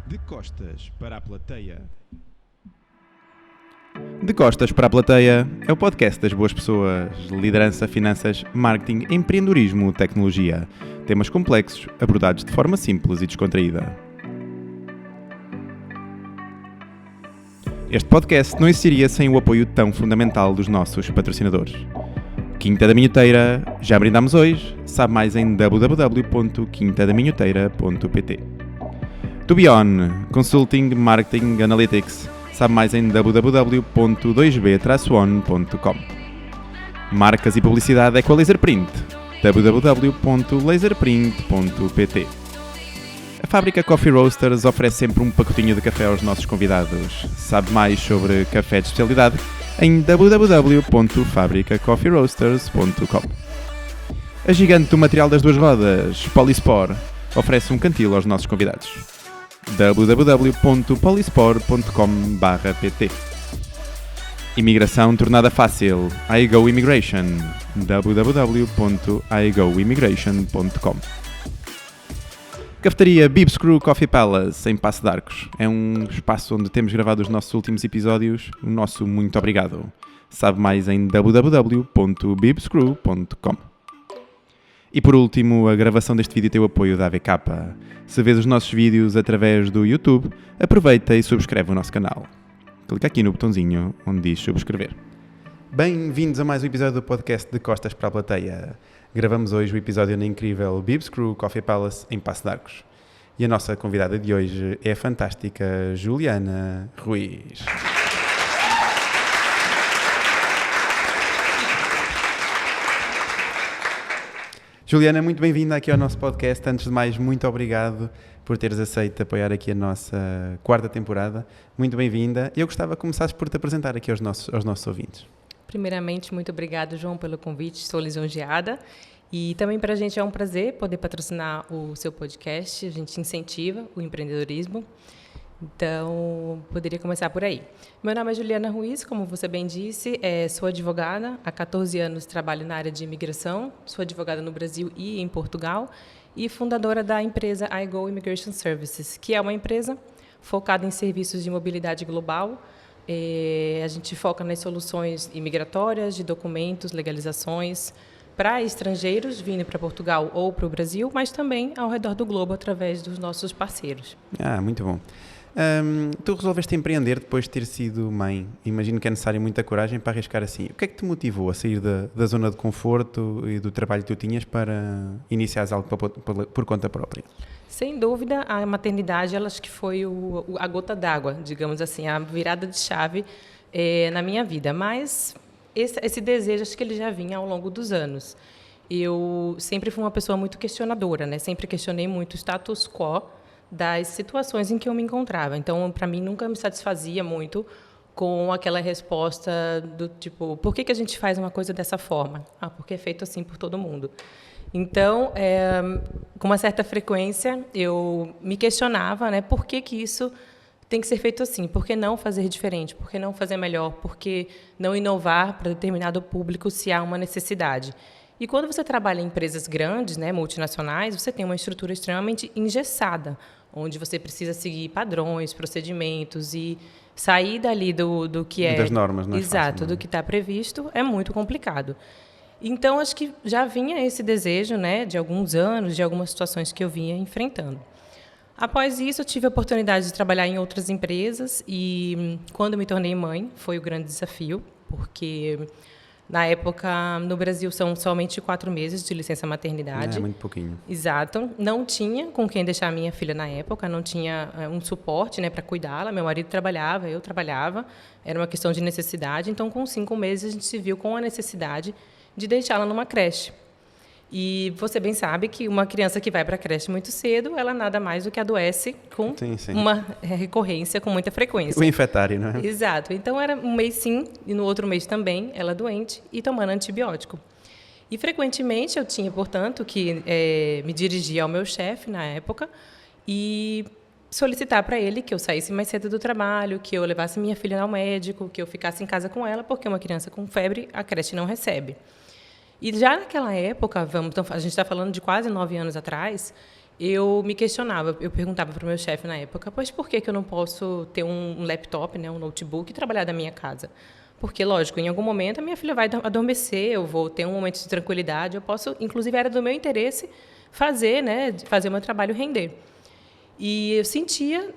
De costas para a plateia. De costas para a plateia é o podcast das boas pessoas. Liderança, finanças, marketing, empreendedorismo, tecnologia. Temas complexos abordados de forma simples e descontraída. Este podcast não existiria sem o apoio tão fundamental dos nossos patrocinadores. Quinta da Minhoteira, já brindamos hoje, sabe mais em www.quintadaminhoteira.pt. To Be On, Consulting, Marketing, Analytics, sabe mais em www.2b-on.com. Marcas e publicidade Equalaser Print, www.laserprint.pt. A fábrica Coffee Roasters oferece sempre um pacotinho de café aos nossos convidados. Sabe mais sobre café de especialidade em www.fabricacoffeeroasters.com. A gigante do material das duas rodas, Polispor, oferece um cantil aos nossos convidados. www.polispor.com/pt. Imigração tornada fácil, iGo Immigration, www.igoimmigration.com. Cafeteria Bibs Crew Coffee Palace, em Passo de Arcos. É um espaço onde temos gravado os nossos últimos episódios. O nosso muito obrigado. Sabe mais em www.bibscrew.com. E por último, a gravação deste vídeo tem o apoio da AVK. Se vês os nossos vídeos através do YouTube, aproveita e subscreve o nosso canal. Clica aqui no botãozinho onde diz subscrever. Bem-vindos a mais um episódio do podcast De Costas para a Plateia. Gravamos hoje o episódio na incrível Bibs Crew Coffee Palace em Passo de Arcos. E a nossa convidada de hoje é a fantástica Juliana Ruiz. Juliana, muito bem-vinda aqui ao nosso podcast. Antes de mais, muito obrigado por teres aceito apoiar aqui a nossa quarta temporada. Muito bem-vinda. Eu gostava que começasses por te apresentar aqui aos nossos ouvintes. Primeiramente, muito obrigado, João, pelo convite. Estou lisonjeada. E também para a gente é um prazer poder patrocinar o seu podcast. A gente incentiva o empreendedorismo. Então, poderia começar por aí. Meu nome é Juliana Ruiz, como você bem disse, sou advogada. Há 14 anos trabalho na área de imigração. Sou advogada no Brasil e em Portugal. E fundadora da empresa iGo Immigration Services, que é uma empresa focada em serviços de mobilidade global. A gente foca nas soluções imigratórias, de documentos, legalizações, para estrangeiros vindo para Portugal ou para o Brasil, mas também ao redor do globo através dos nossos parceiros. Muito bom. Tu resolveste empreender depois de ter sido mãe. Imagino que é necessário muita coragem para arriscar assim. O que é que te motivou a sair da zona de conforto e do trabalho que tu tinhas para iniciares algo por conta própria? Sem dúvida, a maternidade, ela acho que foi a gota d'água, digamos assim, a virada de chave na minha vida. Mas esse desejo, acho que ele já vinha ao longo dos anos. Eu sempre fui uma pessoa muito questionadora, né? Sempre questionei muito o status quo das situações em que eu me encontrava. Então, para mim, nunca me satisfazia muito com aquela resposta do tipo, por que a gente faz uma coisa dessa forma? Porque é feito assim por todo mundo. Então, com uma certa frequência, eu me questionava, né, por que isso tem que ser feito assim? Por que não fazer diferente? Por que não fazer melhor? Por que não inovar para determinado público se há uma necessidade? E quando você trabalha em empresas grandes, né, multinacionais, você tem uma estrutura extremamente engessada, onde você precisa seguir padrões, procedimentos e sair dali do que é... Das normas, não é exato, fácil, não é? do que está previsto, é muito complicado. Então, acho que já vinha esse desejo, né, de alguns anos, de algumas situações que eu vinha enfrentando. Após isso, eu tive a oportunidade de trabalhar em outras empresas e, quando me tornei mãe, foi o grande desafio, porque, na época, no Brasil, são somente 4 meses de licença maternidade. É muito pouquinho. Exato. Não tinha com quem deixar a minha filha na época, não tinha um suporte, né, para cuidá-la. Meu marido trabalhava, eu trabalhava, era uma questão de necessidade. Então, com 5 meses, a gente se viu com a necessidade de deixá-la numa creche. E você bem sabe que uma criança que vai para a creche muito cedo, ela nada mais do que adoece com Sim. uma recorrência com muita frequência. O infetário, não é? Exato. Então, era um mês sim, e no outro mês também, ela doente e tomando antibiótico. E, frequentemente, eu tinha, portanto, que me dirigir ao meu chefe, na época, e solicitar para ele que eu saísse mais cedo do trabalho, que eu levasse minha filha ao médico, que eu ficasse em casa com ela, porque uma criança com febre, a creche não recebe. E já naquela época, a gente está falando de quase 9 anos atrás, eu me questionava, eu perguntava para o meu chefe na época, pois por que eu não posso ter um laptop, né, um notebook e trabalhar da minha casa? Porque, lógico, em algum momento a minha filha vai adormecer, eu vou ter um momento de tranquilidade, eu posso, inclusive era do meu interesse fazer, né, fazer o meu trabalho render. E eu sentia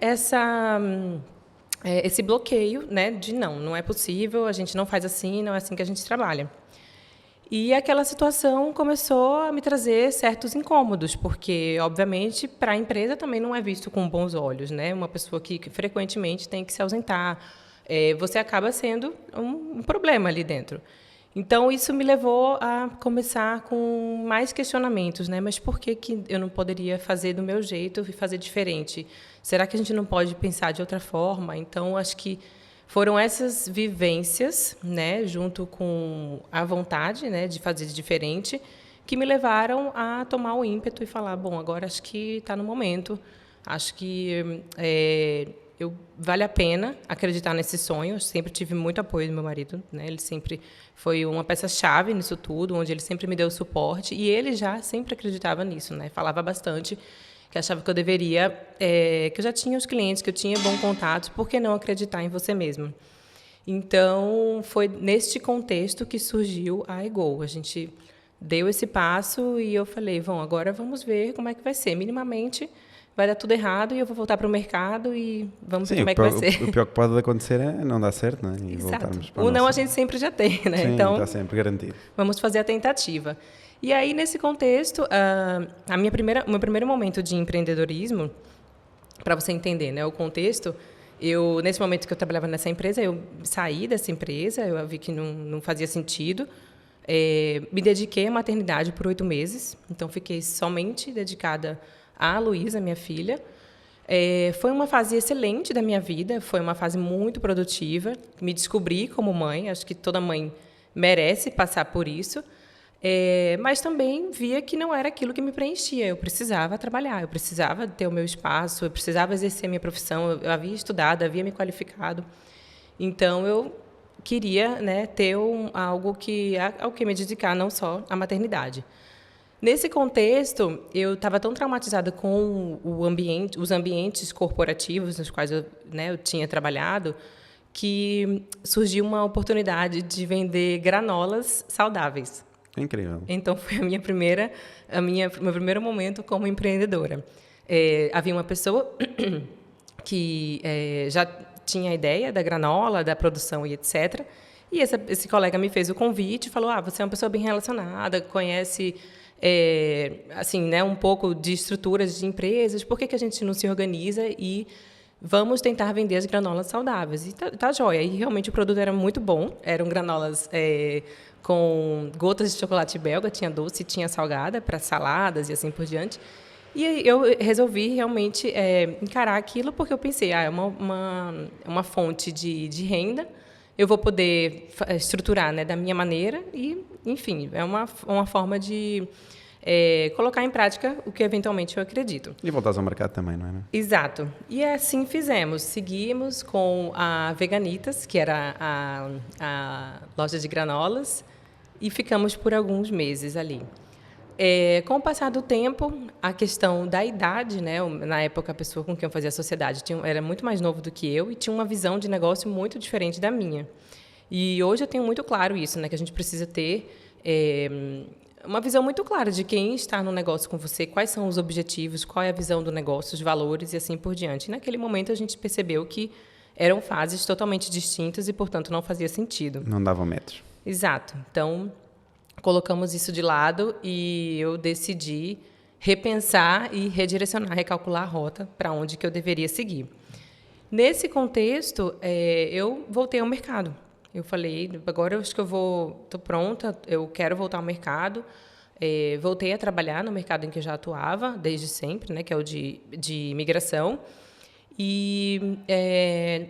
esse bloqueio, né, de não é possível, a gente não faz assim, não é assim que a gente trabalha. E aquela situação começou a me trazer certos incômodos, porque, obviamente, para a empresa também não é visto com bons olhos, né? Uma pessoa que frequentemente tem que se ausentar, você acaba sendo um problema ali dentro. Então, isso me levou a começar com mais questionamentos, né? Mas por que eu não poderia fazer do meu jeito e fazer diferente? Será que a gente não pode pensar de outra forma? Então, acho que foram essas vivências, né, junto com a vontade, né, de fazer diferente, que me levaram a tomar o ímpeto e falar, bom, agora acho que está no momento, acho que vale a pena acreditar nesse sonho. Eu sempre tive muito apoio do meu marido, né, ele sempre foi uma peça-chave nisso tudo, onde ele sempre me deu suporte, e ele já sempre acreditava nisso, né, falava bastante, que achava que eu deveria, que eu já tinha os clientes, que eu tinha bom contato, por que não acreditar em você mesmo? Então, foi neste contexto que surgiu a Ego. A gente deu esse passo e eu falei, bom, agora vamos ver como é que vai ser. Minimamente, vai dar tudo errado e eu vou voltar para o mercado e vamos ver como é que vai ser. O pior que pode acontecer é não dar certo, não é? E Exato. voltarmos para o não a gente sempre já tem, né? Sim, então, está sempre garantido. Vamos fazer a tentativa. E aí, nesse contexto, o meu primeiro momento de empreendedorismo, para você entender, né, o contexto, nesse momento que eu trabalhava nessa empresa, eu saí dessa empresa, eu vi que não fazia sentido, me dediquei à maternidade por 8 meses, então fiquei somente dedicada à Luísa, minha filha. Foi uma fase excelente da minha vida, foi uma fase muito produtiva, me descobri como mãe, acho que toda mãe merece passar por isso. Mas também via que não era aquilo que me preenchia. Eu precisava trabalhar, eu precisava ter o meu espaço, eu precisava exercer a minha profissão. Eu havia estudado, havia me qualificado. Então, eu queria, né, ter algo ao que me dedicar, não só à maternidade. Nesse contexto, eu estava tão traumatizada com os ambientes corporativos nos quais eu tinha trabalhado, que surgiu uma oportunidade de vender granolas saudáveis. Incrível. Então, foi meu primeiro momento como empreendedora. Havia uma pessoa que já tinha a ideia da granola, da produção e etc. E esse colega me fez o convite e falou, você é uma pessoa bem relacionada, conhece assim, né, um pouco de estruturas de empresas, por que a gente não se organiza e vamos tentar vender as granolas saudáveis? E tá joia. E realmente o produto era muito bom, eram granolas com gotas de chocolate belga, tinha doce e tinha salgada para saladas e assim por diante. E eu resolvi realmente encarar aquilo porque eu pensei, é uma fonte de renda, eu vou poder estruturar, né, da minha maneira e, enfim, é uma forma de colocar em prática o que eventualmente eu acredito. E voltar ao mercado também, não é? Exato. E assim fizemos. Seguimos com a Veganitas, que era a loja de granolas, e ficamos por alguns meses ali. Com o passar do tempo, a questão da idade, né? Na época, a pessoa com quem eu fazia a sociedade era muito mais novo do que eu e tinha uma visão de negócio muito diferente da minha. E hoje eu tenho muito claro isso, né? Que a gente precisa ter uma visão muito clara de quem está no negócio com você, quais são os objetivos, qual é a visão do negócio, os valores e assim por diante. E naquele momento a gente percebeu que eram fases totalmente distintas e, portanto, não fazia sentido. Não davam metros. Exato. Então, colocamos isso de lado e eu decidi repensar e redirecionar, recalcular a rota para onde que eu deveria seguir. Nesse contexto, eu voltei ao mercado. Eu falei, agora eu acho que estou pronta, eu quero voltar ao mercado. Voltei a trabalhar no mercado em que eu já atuava, desde sempre, né, que é o de imigração. E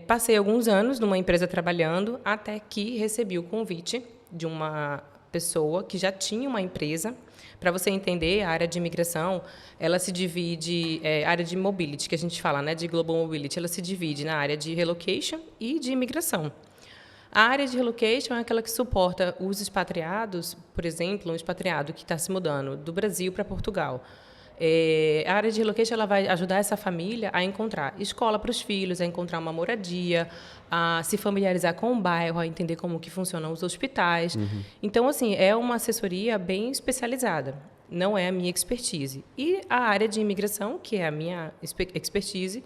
passei alguns anos numa empresa trabalhando, até que recebi o convite de uma pessoa que já tinha uma empresa. Para você entender, a área de imigração, ela se divide, a área de mobility, que a gente fala, né, de global mobility, ela se divide na área de relocation e de imigração. A área de relocation é aquela que suporta os expatriados, por exemplo, um expatriado que está se mudando do Brasil para Portugal. A área de relocation ela vai ajudar essa família a encontrar escola para os filhos, a encontrar uma moradia, a se familiarizar com o bairro, a entender como que funcionam os hospitais. Então, assim, é uma assessoria bem especializada. Não é a minha expertise. E a área de imigração, que é a minha expertise,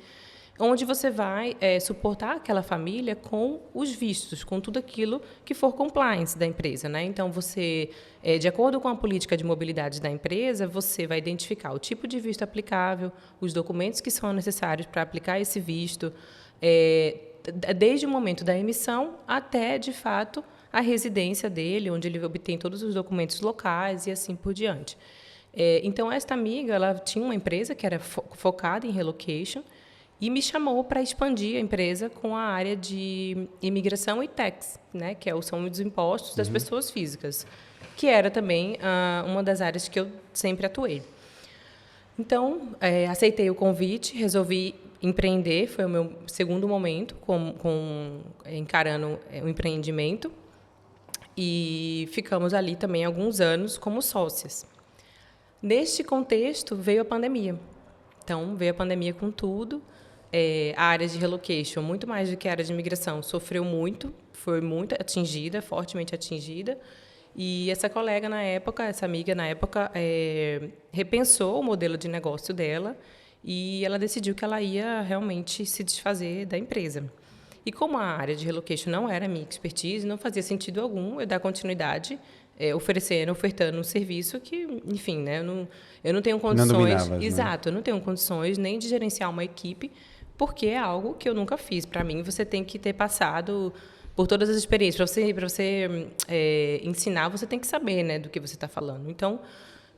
onde você vai suportar aquela família com os vistos, com tudo aquilo que for compliance da empresa, né? Então, você, de acordo com a política de mobilidade da empresa, você vai identificar o tipo de visto aplicável, os documentos que são necessários para aplicar esse visto, desde o momento da emissão até, de fato, a residência dele, onde ele obtém todos os documentos locais e assim por diante. Então, esta amiga, ela tinha uma empresa que era focada em relocation, e me chamou para expandir a empresa com a área de imigração e tax, né, que são os impostos das pessoas físicas, que era também uma das áreas que eu sempre atuei. Então, aceitei o convite, resolvi empreender, foi o meu segundo momento encarando o empreendimento, e ficamos ali também alguns anos como sócias. Neste contexto, veio a pandemia. Então, veio a pandemia com tudo. A área de relocation, muito mais do que a área de imigração, sofreu muito, foi muito atingida, fortemente atingida. E essa colega na época, essa amiga na época, repensou o modelo de negócio dela e ela decidiu que ela ia realmente se desfazer da empresa. E como a área de relocation não era a minha expertise, não fazia sentido algum eu dar continuidade ofertando um serviço que, enfim, né, eu não tenho condições. Não dominavas, exato, eu não tenho condições nem de gerenciar uma equipe, porque é algo que eu nunca fiz. Para mim, você tem que ter passado por todas as experiências. Para você ensinar, você tem que saber, né, do que você está falando. Então,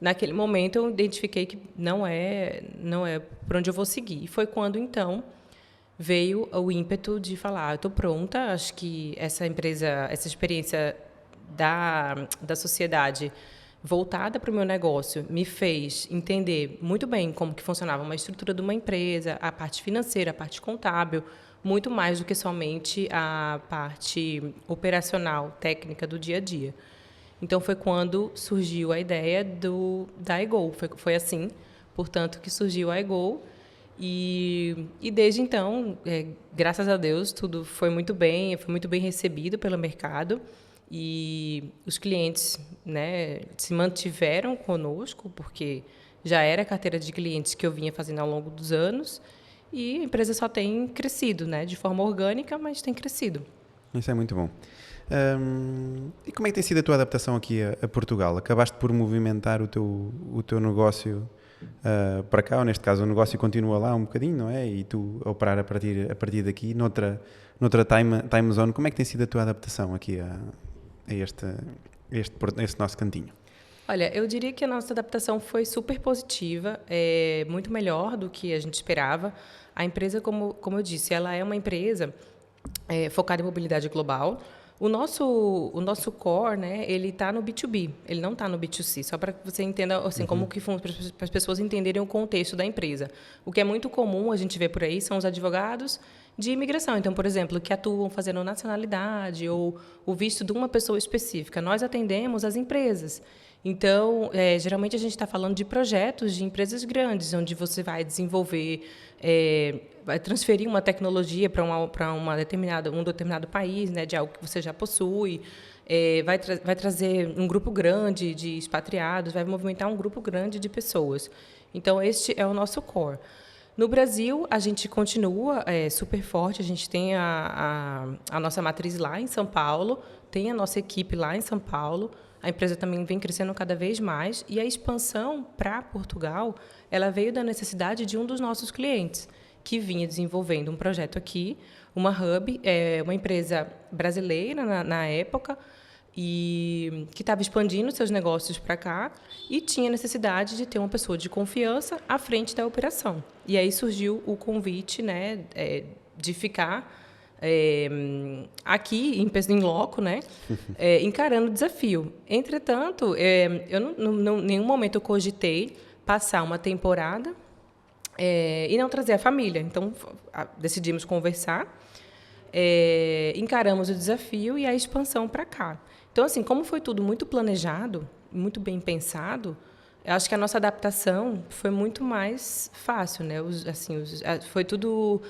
naquele momento, eu identifiquei que não é por onde eu vou seguir. E foi quando, então, veio o ímpeto de falar, eu estou pronta, acho que essa experiência da sociedade voltada para o meu negócio me fez entender muito bem como que funcionava uma estrutura de uma empresa, a parte financeira, a parte contábil, muito mais do que somente a parte operacional, técnica do dia a dia. Então, foi quando surgiu a ideia da iGo. Foi assim, portanto, que surgiu a iGo. E desde então, graças a Deus, tudo foi muito bem recebido pelo mercado. E os clientes, né, se mantiveram conosco, porque já era a carteira de clientes que eu vinha fazendo ao longo dos anos, e a empresa só tem crescido, né, de forma orgânica, mas tem crescido. Isso é muito bom. E como é que tem sido a tua adaptação aqui a Portugal? Acabaste por movimentar o teu negócio para cá, ou neste caso o negócio continua lá um bocadinho, não é? E tu a operar a partir daqui, noutra time zone. Como é que tem sido a tua adaptação aqui a este nosso cantinho? Olha, eu diria que a nossa adaptação foi super positiva, muito melhor do que a gente esperava. A empresa, como eu disse, ela é uma empresa focada em mobilidade global. O nosso core, né, ele está no B2B, ele não está no B2C, só para que você entenda assim, como que para as pessoas entenderem o contexto da empresa. O que é muito comum a gente ver por aí são os advogados de imigração. Então, por exemplo, que atuam fazendo nacionalidade ou o visto de uma pessoa específica. Nós atendemos as empresas. Então, geralmente a gente está falando de projetos de empresas grandes, onde você vai desenvolver, vai transferir uma tecnologia para um determinado país, né, de algo que você já possui, vai trazer um grupo grande de expatriados, vai movimentar um grupo grande de pessoas. Então, este é o nosso core. No Brasil, a gente continua super forte, a gente tem a nossa matriz lá em São Paulo, tem a nossa equipe lá em São Paulo. A empresa também vem crescendo cada vez mais e a expansão para Portugal, ela veio da necessidade de um dos nossos clientes, que vinha desenvolvendo um projeto aqui, uma hub, uma empresa brasileira na época, e que estava expandindo seus negócios para cá e tinha necessidade de ter uma pessoa de confiança à frente da operação. E aí surgiu o convite, né, de ficar aqui em loco, né, encarando o desafio. Entretanto, eu em nenhum momento eu cogitei passar uma temporada e não trazer a família. Então, decidimos conversar, encaramos o desafio e a expansão para cá. Então, assim, como foi tudo muito planejado, muito bem pensado, Eu acho que a nossa adaptação foi muito mais fácil, né? Foi tudo,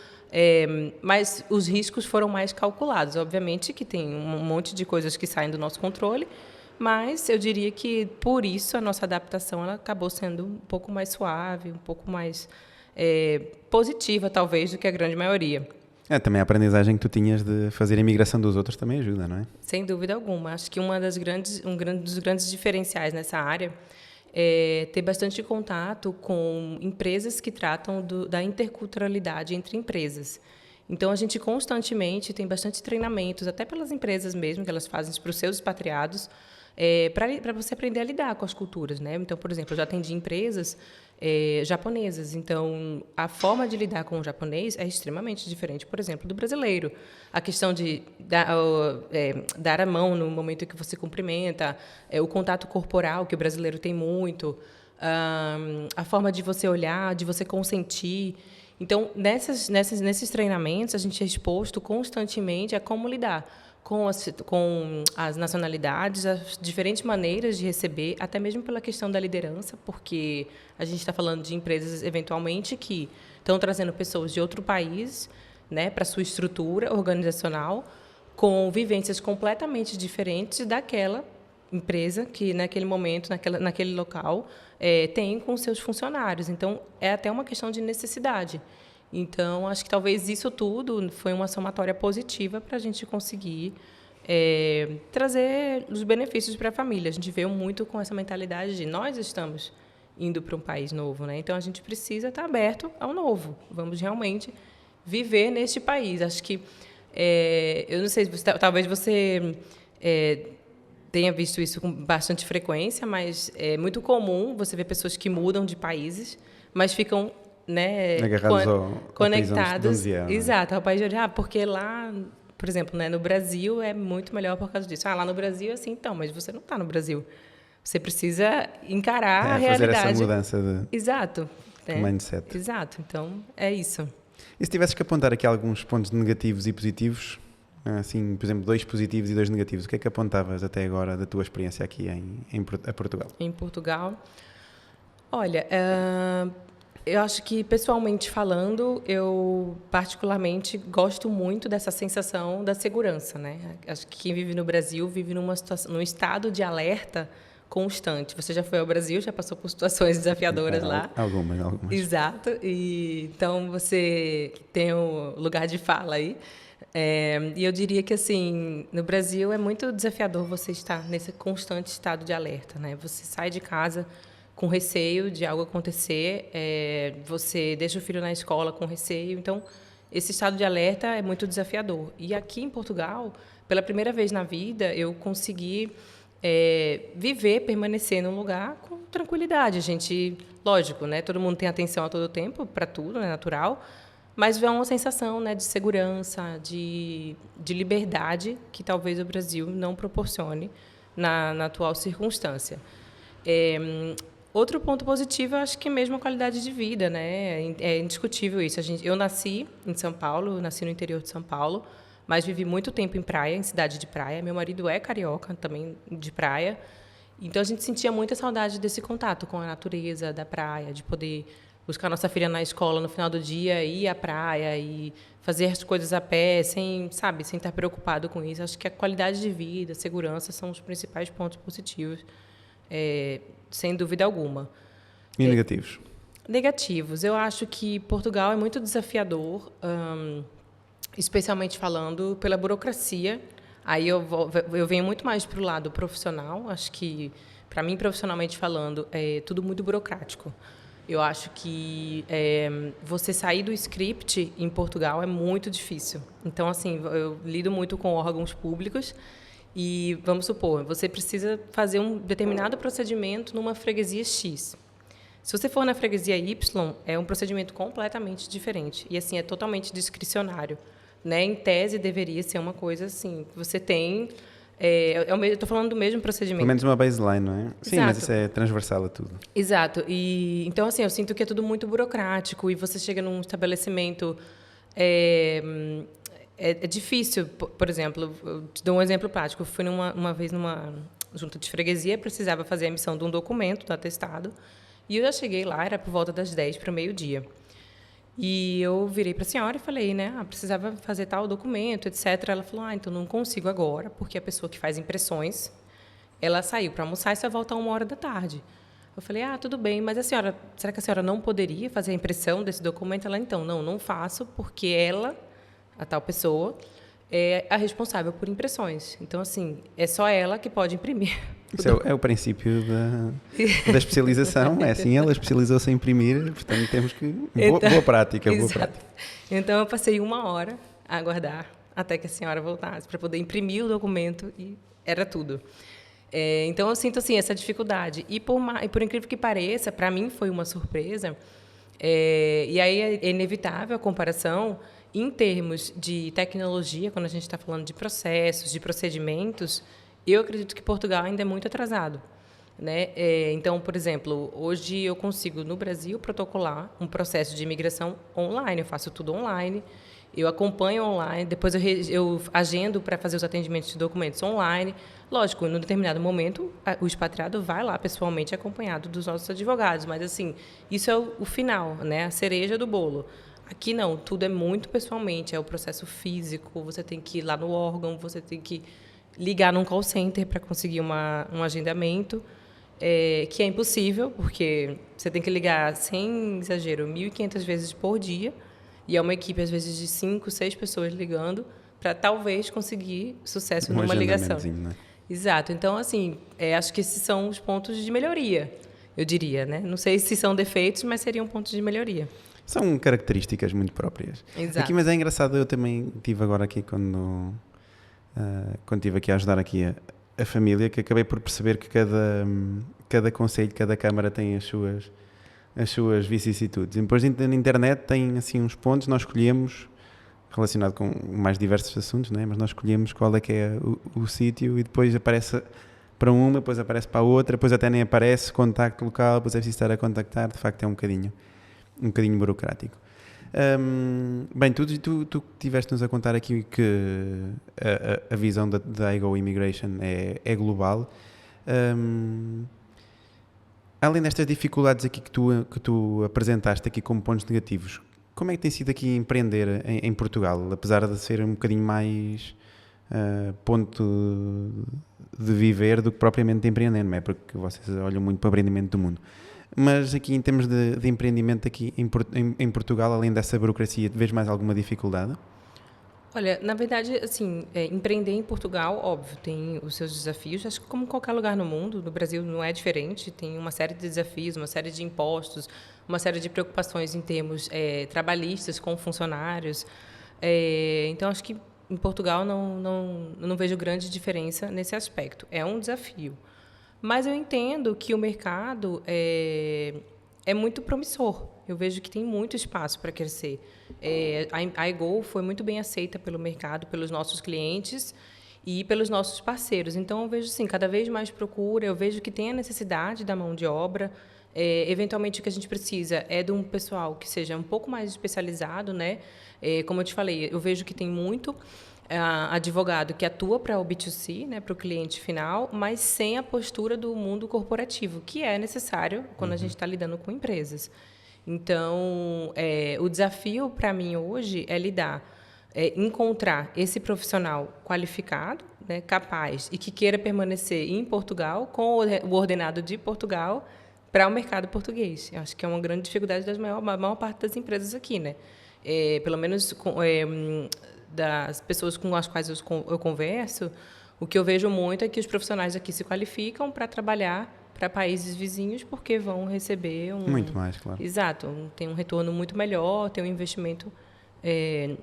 mas os riscos foram mais calculados. Obviamente que tem um monte de coisas que saem do nosso controle, mas eu diria que, por isso, a nossa adaptação ela acabou sendo um pouco mais suave, um pouco mais positiva, talvez, do que a grande maioria. Também a aprendizagem que tu tinhas de fazer a imigração dos outros também ajuda, não é? Sem dúvida alguma. Acho que um dos grandes diferenciais nessa área ter bastante contato com empresas que tratam da interculturalidade entre empresas. Então, a gente constantemente tem bastante treinamentos, até pelas empresas mesmo, que elas fazem para os seus expatriados, para você aprender a lidar com as culturas, né? Então, por exemplo, eu já atendi empresas japonesas. Então, a forma de lidar com o japonês é extremamente diferente, por exemplo, do brasileiro. A questão de dar a mão no momento que você cumprimenta, o contato corporal, que o brasileiro tem muito, a forma de você olhar, de você consentir. Então, nesses treinamentos, a gente é exposto constantemente a como lidar com as nacionalidades, as diferentes maneiras de receber, até mesmo pela questão da liderança, porque a gente está falando de empresas, eventualmente, que estão trazendo pessoas de outro país, né, para a sua estrutura organizacional, com vivências completamente diferentes daquela empresa que, naquele momento, naquele local, tem com seus funcionários. Então, é até uma questão de necessidade. Então, acho que talvez isso tudo foi uma somatória positiva para a gente conseguir trazer os benefícios para a família. A gente veio muito com essa mentalidade de nós estamos indo para um país novo, né? Então, a gente precisa estar aberto ao novo. Vamos realmente viver neste país. Acho que, eu não sei, talvez você tenha visto isso com bastante frequência, mas é muito comum você ver pessoas que mudam de países, mas ficam conectados. Exato, ao país de origem. Porque lá, por exemplo, né, no Brasil é muito melhor por causa disso. Lá no Brasil é assim, então, mas você não está no Brasil. Você precisa encarar a realidade. Fazer essa mudança de Exato, mindset. Exato, então é isso. E se tivesses que apontar aqui alguns pontos negativos e positivos, assim, por exemplo, 2 positivos e 2 negativos, o que é que apontavas até agora da tua experiência aqui em Portugal? Em Portugal? Olha, eu acho que, pessoalmente falando, eu particularmente gosto muito dessa sensação da segurança, né? Acho que quem vive no Brasil vive num estado de alerta constante. Você já foi ao Brasil, já passou por situações desafiadoras lá. Algumas. Exato. E, então, você tem um lugar de fala aí. E eu diria que, assim, no Brasil é muito desafiador você estar nesse constante estado de alerta, né? Você sai de casa com receio de algo acontecer, você deixa o filho na escola com receio. Então, esse estado de alerta é muito desafiador. E aqui em Portugal, pela primeira vez na vida, eu consegui permanecer num lugar com tranquilidade. A gente, lógico, né, todo mundo tem atenção a todo tempo para tudo, é natural, mas é uma sensação, né, de segurança, de liberdade que talvez o Brasil não proporcione na atual circunstância. Outro ponto positivo, eu acho que é mesmo a qualidade de vida, né? É indiscutível isso. Eu nasci em São Paulo, nasci no interior de São Paulo, mas vivi muito tempo em praia, em cidade de praia. Meu marido é carioca, também de praia. Então, a gente sentia muita saudade desse contato com a natureza da praia, de poder buscar nossa filha na escola no final do dia, ir à praia e fazer as coisas a pé, sem estar preocupado com isso. Acho que a qualidade de vida, a segurança são os principais pontos positivos, sem dúvida alguma. E negativos? Negativos. Eu acho que Portugal é muito desafiador, especialmente falando pela burocracia. Aí eu venho muito mais para o lado profissional. Acho que, para mim, profissionalmente falando, é tudo muito burocrático. Eu acho que você sair do script em Portugal é muito difícil. Então, assim, eu lido muito com órgãos públicos e, vamos supor, você precisa fazer um determinado procedimento numa freguesia X. Se você for na freguesia Y, é um procedimento completamente diferente. E, assim, é totalmente discricionário, né? Em tese, deveria ser uma coisa assim. Você tem... eu estou falando do mesmo procedimento. Pelo menos uma baseline, não é? Sim, Exato. Mas isso é transversal a tudo. Exato. E, então, assim, eu sinto que é tudo muito burocrático e você chega num estabelecimento... É difícil, por exemplo, eu te dou um exemplo prático. Eu fui uma vez numa junta de freguesia, precisava fazer a emissão de um documento, do atestado, e eu já cheguei lá, era por volta das 10 para o meio-dia. E eu virei para a senhora e falei, né, precisava fazer tal documento, etc. Ela falou, então não consigo agora, porque a pessoa que faz impressões, ela saiu para almoçar e só volta 1h da tarde. Eu falei, tudo bem, mas será que a senhora não poderia fazer a impressão desse documento? Ela, então, não faço, porque ela, a tal pessoa, é a responsável por impressões. Então, assim, é só ela que pode imprimir. Isso é o princípio da especialização. É assim, ela especializou-se em imprimir, portanto, temos que... Boa prática, boa prática. Então, eu passei 1h a aguardar até que a senhora voltasse para poder imprimir o documento e era tudo. Então, eu sinto assim, essa dificuldade. E por incrível que pareça, para mim foi uma surpresa. E aí é inevitável a comparação em termos de tecnologia, quando a gente está falando de processos, de procedimentos. Eu acredito que Portugal ainda é muito atrasado, né? Então, por exemplo, hoje eu consigo, no Brasil, protocolar um processo de imigração online. Eu faço tudo online. Eu acompanho online, depois eu agendo para fazer os atendimentos de documentos online. Lógico, em um determinado momento, o expatriado vai lá pessoalmente acompanhado dos nossos advogados, mas, assim, isso é o final, né? A cereja do bolo. Aqui não, tudo é muito pessoalmente, é o processo físico, você tem que ir lá no órgão, você tem que ligar num call center para conseguir um agendamento, que é impossível, porque você tem que ligar, sem exagero, 1.500 vezes por dia, e é uma equipe, às vezes, de 5, 6 pessoas ligando para talvez conseguir sucesso numa ligação. Né? Exato. Então, assim, acho que esses são os pontos de melhoria, eu diria, né? Não sei se são defeitos, mas seriam pontos de melhoria. São características muito próprias. Exato. Aqui, mas é engraçado, eu também tive agora aqui quando estive aqui a ajudar aqui a família, que acabei por perceber que cada concelho, cada câmara tem as suas vicissitudes. E depois na internet tem assim uns pontos, nós escolhemos, relacionado com mais diversos assuntos, né? Mas nós escolhemos qual é que é o sítio e depois aparece para uma, depois aparece para a outra, depois até nem aparece contacto local, depois é preciso estar a contactar, de facto é um bocadinho burocrático. Bem, tu tiveste-nos a contar aqui que a visão da iGo Immigration é global. Além destas dificuldades aqui que tu apresentaste aqui como pontos negativos, como é que tem sido aqui empreender em Portugal, apesar de ser um bocadinho mais ponto de viver do que propriamente de empreender, não é? Porque vocês olham muito para o empreendimento do mundo. Mas aqui em termos de empreendimento aqui em Portugal, além dessa burocracia, vês mais alguma dificuldade? Olha, na verdade, assim, empreender em Portugal, óbvio, tem os seus desafios. Acho que como qualquer lugar no mundo, no Brasil não é diferente. Tem uma série de desafios, uma série de impostos, uma série de preocupações em termos trabalhistas com funcionários. Então, acho que em Portugal não vejo grande diferença nesse aspecto. É um desafio. Mas eu entendo que o mercado é muito promissor. Eu vejo que tem muito espaço para crescer. A iGo foi muito bem aceita pelo mercado, pelos nossos clientes e pelos nossos parceiros. Então, eu vejo, sim, cada vez mais procura. Eu vejo que tem a necessidade da mão de obra. Eventualmente, o que a gente precisa é de um pessoal que seja um pouco mais especializado, né? Como eu te falei, eu vejo que tem muito advogado que atua para o B2C, né, para o cliente final, mas sem a postura do mundo corporativo, que é necessário quando a gente está lidando com empresas. Então, o desafio para mim hoje é encontrar esse profissional qualificado, né, capaz e que queira permanecer em Portugal com o ordenado de Portugal para o mercado português. Eu acho que é uma grande dificuldade da maior parte das empresas aqui, né? Pelo menos das pessoas com as quais eu converso, o que eu vejo muito é que os profissionais aqui se qualificam para trabalhar para países vizinhos porque vão receber muito mais, claro. Exato, tem um retorno muito melhor, tem um investimento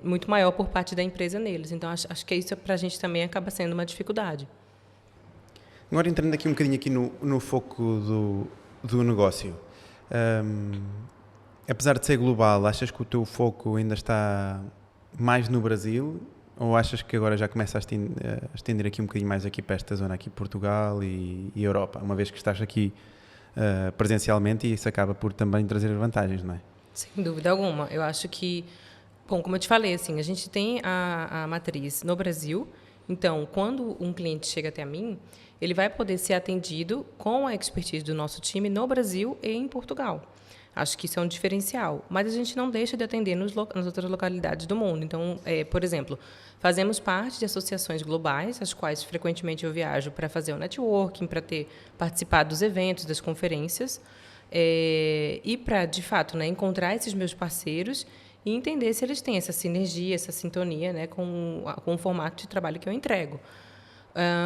muito maior por parte da empresa neles. Então, acho que isso para a gente também acaba sendo uma dificuldade. Agora, entrando aqui um bocadinho aqui no foco do negócio. Apesar de ser global, achas que o teu foco ainda está mais no Brasil ou achas que agora já começa a estender aqui um bocadinho mais aqui para esta zona, aqui Portugal e Europa, uma vez que estás aqui presencialmente e isso acaba por também trazer vantagens, não é? Sem dúvida alguma. Eu acho que, bom, como eu te falei, assim, a gente tem a matriz no Brasil Então, quando um cliente chega até mim, ele vai poder ser atendido com a expertise do nosso time no Brasil e em Portugal. Acho que isso é um diferencial. Mas a gente não deixa de atender nas outras localidades do mundo. Então, por exemplo, fazemos parte de associações globais, as quais frequentemente eu viajo para fazer o networking, para participar dos eventos, das conferências, e para, de fato, né, encontrar esses meus parceiros e entender se eles têm essa sinergia, essa sintonia, né, com o formato de trabalho que eu entrego.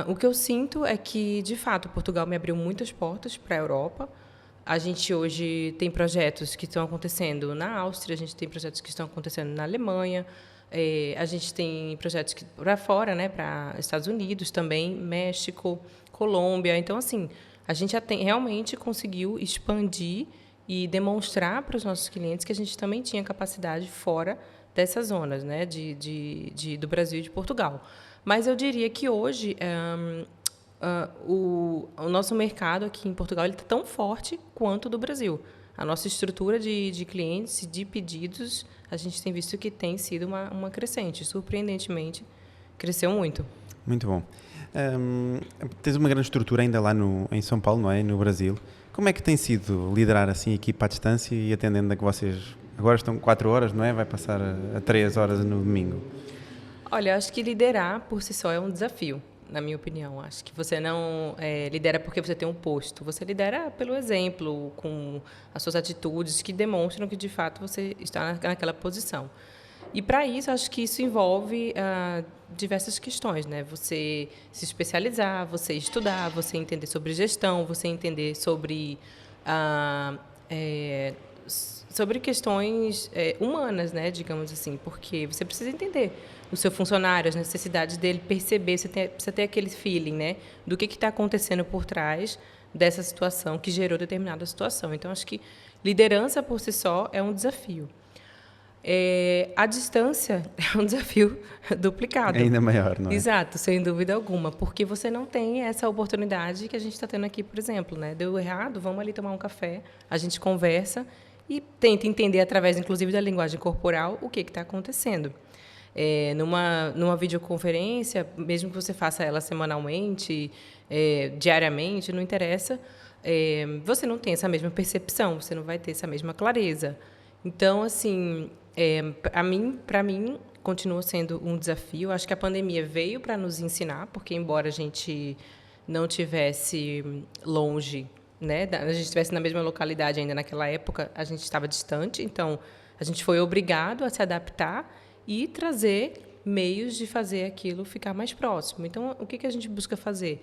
O que eu sinto é que, de fato, Portugal me abriu muitas portas para a Europa. A gente hoje tem projetos que estão acontecendo na Áustria, a gente tem projetos que estão acontecendo na Alemanha, a gente tem projetos para fora, né, para Estados Unidos também, México, Colômbia. Então, assim, a gente realmente conseguiu expandir e demonstrar para os nossos clientes que a gente também tinha capacidade fora dessas zonas, né, do Brasil e de Portugal. Mas eu diria que hoje o nosso mercado aqui em Portugal está tão forte quanto o do Brasil. A nossa estrutura de clientes, de pedidos, a gente tem visto que tem sido uma crescente. Surpreendentemente, cresceu muito. Muito bom. Tens uma grande estrutura ainda lá em São Paulo, não é? No Brasil. Como é que tem sido liderar assim a equipa à distância e atendendo a que vocês agora estão 4 horas, não é? Vai passar a 3 horas no domingo. Olha, acho que liderar por si só é um desafio, na minha opinião. Acho que você não lidera porque você tem um posto. Você lidera pelo exemplo, com as suas atitudes que demonstram que, de fato, você está naquela posição. E, para isso, acho que isso envolve diversas questões, né? Você se especializar, você estudar, você entender sobre gestão, você entender sobre questões humanas, né, digamos assim, porque você precisa entender o seu funcionário, as necessidades dele, perceber, você precisa ter aquele feeling, né, do que está acontecendo por trás dessa situação que gerou determinada situação. Então, acho que liderança por si só é um desafio. A distância é um desafio duplicado. Ainda maior, não é? Exato, sem dúvida alguma, porque você não tem essa oportunidade que a gente está tendo aqui, por exemplo, né? Deu errado, vamos ali tomar um café, a gente conversa e tenta entender, através, inclusive, da linguagem corporal, o que está acontecendo. Numa videoconferência, mesmo que você faça ela semanalmente, diariamente, não interessa, você não tem essa mesma percepção, você não vai ter essa mesma clareza. Então, assim, para mim, continua sendo um desafio. Acho que a pandemia veio para nos ensinar, porque, embora a gente não tivesse longe, né, a gente estivesse na mesma localidade ainda naquela época, a gente estava distante. Então, a gente foi obrigado a se adaptar e trazer meios de fazer aquilo ficar mais próximo. Então, o que a gente busca fazer?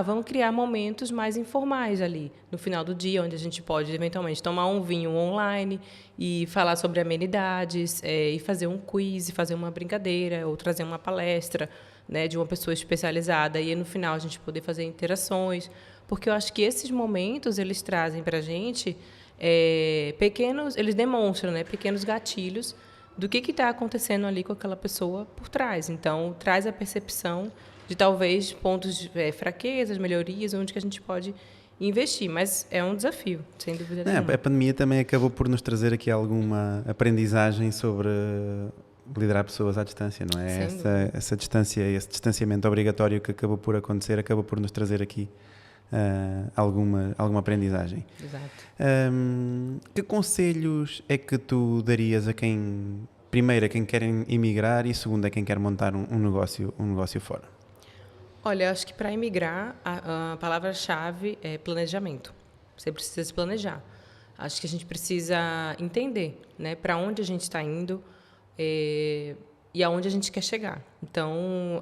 Vamos criar momentos mais informais ali, no final do dia, onde a gente pode, eventualmente, tomar um vinho online e falar sobre amenidades, e fazer um quiz, fazer uma brincadeira, ou trazer uma palestra, né, de uma pessoa especializada, e no final a gente poder fazer interações, porque eu acho que esses momentos, eles trazem para a gente eles demonstram, né, pequenos gatilhos do que está acontecendo ali com aquela pessoa por trás. Então, traz a percepção de talvez pontos de fraquezas, melhorias, onde que a gente pode investir. Mas é um desafio, sem dúvida nenhuma. A pandemia também acabou por nos trazer aqui alguma aprendizagem sobre liderar pessoas à distância, não é? Essa distância, esse distanciamento obrigatório que acabou por acontecer, acabou por nos trazer aqui alguma aprendizagem. Exato. Que conselhos é que tu darias a quem, primeiro, a quem quer emigrar e segundo, a quem quer montar um negócio fora? Olha, acho que para emigrar, a palavra-chave é planejamento. Você precisa se planejar. Acho que a gente precisa entender, né, para onde a gente está indo e aonde a gente quer chegar. Então,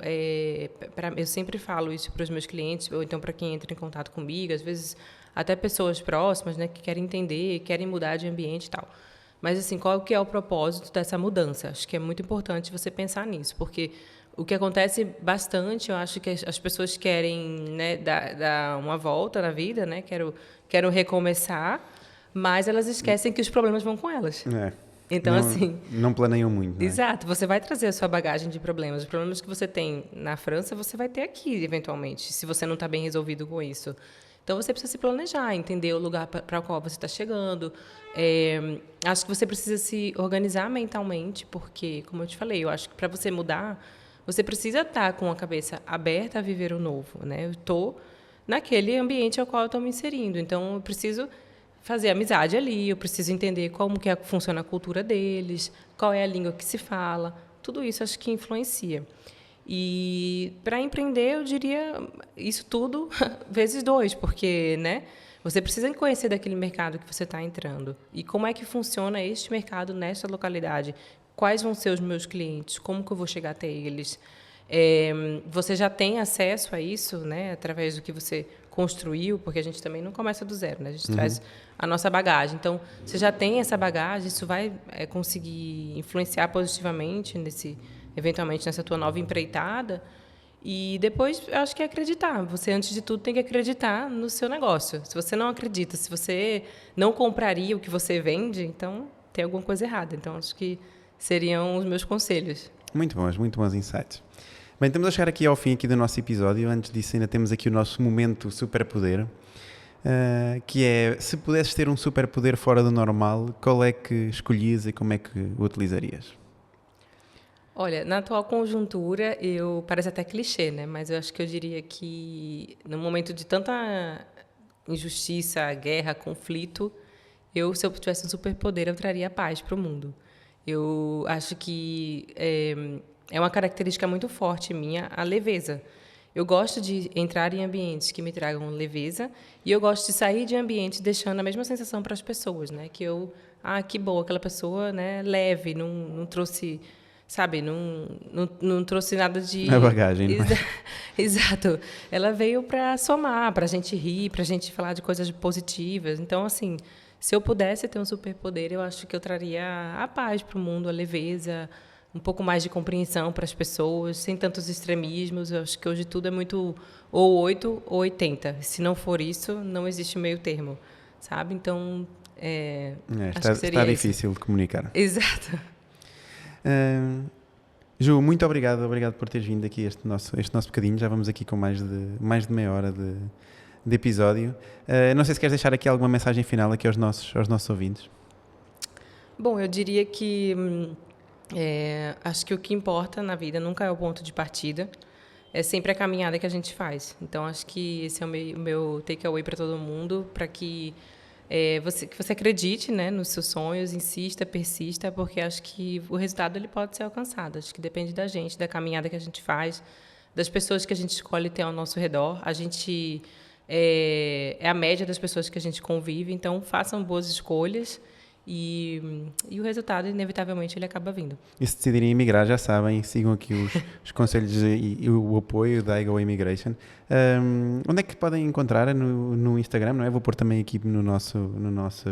eu sempre falo isso para os meus clientes, ou então para quem entra em contato comigo, às vezes até pessoas próximas, né, que querem entender, querem mudar de ambiente e tal. Mas, assim, qual que é o propósito dessa mudança? Acho que é muito importante você pensar nisso, porque o que acontece bastante, eu acho que as pessoas querem, né, dar uma volta na vida, né, quero recomeçar, mas elas esquecem que os problemas vão com elas. Então, assim... Não planeiam muito, né? Exato. Você vai trazer a sua bagagem de problemas. Os problemas que você tem na França, você vai ter aqui, eventualmente, se você não está bem resolvido com isso. Então, você precisa se planejar, entender o lugar para o qual você está chegando. Acho que você precisa se organizar mentalmente, porque, como eu te falei, eu acho que para você mudar, você precisa estar com a cabeça aberta a viver o novo, né? Eu estou naquele ambiente ao qual eu estou me inserindo, então eu preciso fazer amizade ali, eu preciso entender como que funciona a cultura deles, qual é a língua que se fala, tudo isso acho que influencia. E para empreender, eu diria isso tudo vezes 2, porque, né, você precisa conhecer daquele mercado que você está entrando. E como é que funciona este mercado nesta localidade? Quais vão ser os meus clientes? Como que eu vou chegar até eles? Você já tem acesso a isso, né, através do que você construiu, porque a gente também não começa do zero, né? A gente traz a nossa bagagem. Então, você já tem essa bagagem, isso vai conseguir influenciar positivamente eventualmente nessa tua nova empreitada. E depois, eu acho que é acreditar. Você, antes de tudo, tem que acreditar no seu negócio. Se você não acredita, se você não compraria o que você vende, então tem alguma coisa errada. Então, acho que seriam os meus conselhos. Muito bons insights. Bem, estamos a chegar aqui ao fim aqui do nosso episódio. Antes disso, ainda temos aqui o nosso momento superpoder, que é, se pudesses ter um superpoder fora do normal, qual é que escolhias e como é que o utilizarias? Olha, na atual conjuntura, parece até clichê, né? Mas eu acho que eu diria que, no momento de tanta injustiça, guerra, conflito, se eu tivesse um superpoder, eu traria a paz para o mundo. Eu acho que é uma característica muito forte minha, a leveza. Eu gosto de entrar em ambientes que me tragam leveza e eu gosto de sair de ambientes deixando a mesma sensação para as pessoas, né? Que boa, aquela pessoa, né, leve, não trouxe, sabe, não trouxe nada de... A bagagem, não é? Exato. Ela veio para somar, para a gente rir, para a gente falar de coisas positivas. Então, assim, se eu pudesse ter um superpoder, eu acho que eu traria a paz para o mundo, a leveza, um pouco mais de compreensão para as pessoas, sem tantos extremismos. Eu acho que hoje tudo é muito ou 8 ou 80. Se não for isso, não existe meio termo, sabe? Então, está difícil de comunicar. Exato. Ju, muito obrigado por teres vindo aqui este nosso bocadinho. Já vamos aqui com mais de meia hora de episódio. Não sei se queres deixar aqui alguma mensagem final aqui aos nossos ouvintes. Bom, eu diria que acho que o que importa na vida nunca é o ponto de partida, é sempre a caminhada que a gente faz. Então, acho que esse é o meu takeaway para todo mundo, para que você acredite, né, nos seus sonhos, insista, persista, porque acho que o resultado ele pode ser alcançado. Acho que depende da gente, da caminhada que a gente faz, das pessoas que a gente escolhe ter ao nosso redor. A gente é a média das pessoas que a gente convive, então façam boas escolhas. E o resultado, inevitavelmente, ele acaba vindo. E se decidirem emigrar, já sabem, sigam aqui os conselhos e o apoio da iGo Immigration. Onde é que podem encontrar? No Instagram, não é? Vou pôr também aqui no nosso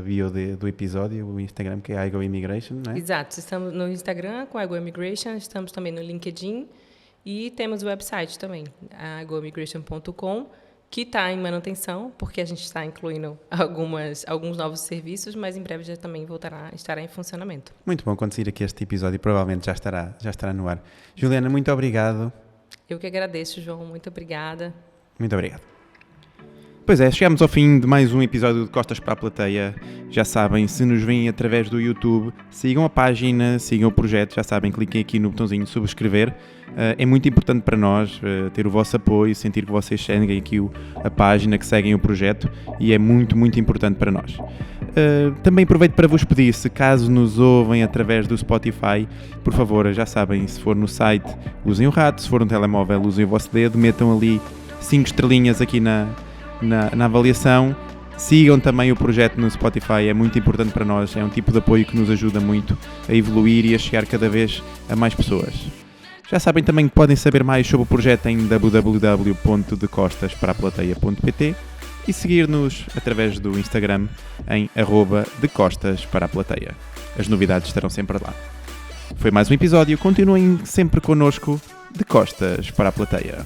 bio do episódio, o Instagram, que é iGo Immigration, não é? Exato. Estamos no Instagram com a iGo Immigration, estamos também no LinkedIn e temos o website também, igoimmigration.com, que está em manutenção, porque a gente está incluindo alguns novos serviços, mas em breve já também estará em funcionamento. Muito bom, quando sair aqui este episódio, provavelmente já estará no ar. Juliana, muito obrigado. Eu que agradeço, João. Muito obrigada. Muito obrigado. Pois é, chegamos ao fim de mais um episódio de Costas para a Plateia. Já sabem, se nos veem através do YouTube, sigam a página, sigam o projeto, já sabem, cliquem aqui no botãozinho de subscrever. É muito importante para nós ter o vosso apoio, sentir que vocês seguem aqui a página, que seguem o projeto, e é muito, muito importante para nós. Também aproveito para vos pedir, se caso nos ouvem através do Spotify, por favor, já sabem, se for no site, usem o rato, se for no telemóvel, usem o vosso dedo, metam ali 5 estrelinhas aqui na avaliação. Sigam também o projeto no Spotify, é muito importante para nós, é um tipo de apoio que nos ajuda muito a evoluir e a chegar cada vez a mais pessoas. Já sabem também que podem saber mais sobre o projeto em www.decostasparaaplateia.pt e seguir-nos através do Instagram em @decostasparaaplateia. As novidades estarão sempre lá. Foi mais um episódio, continuem sempre connosco, de costas para a plateia.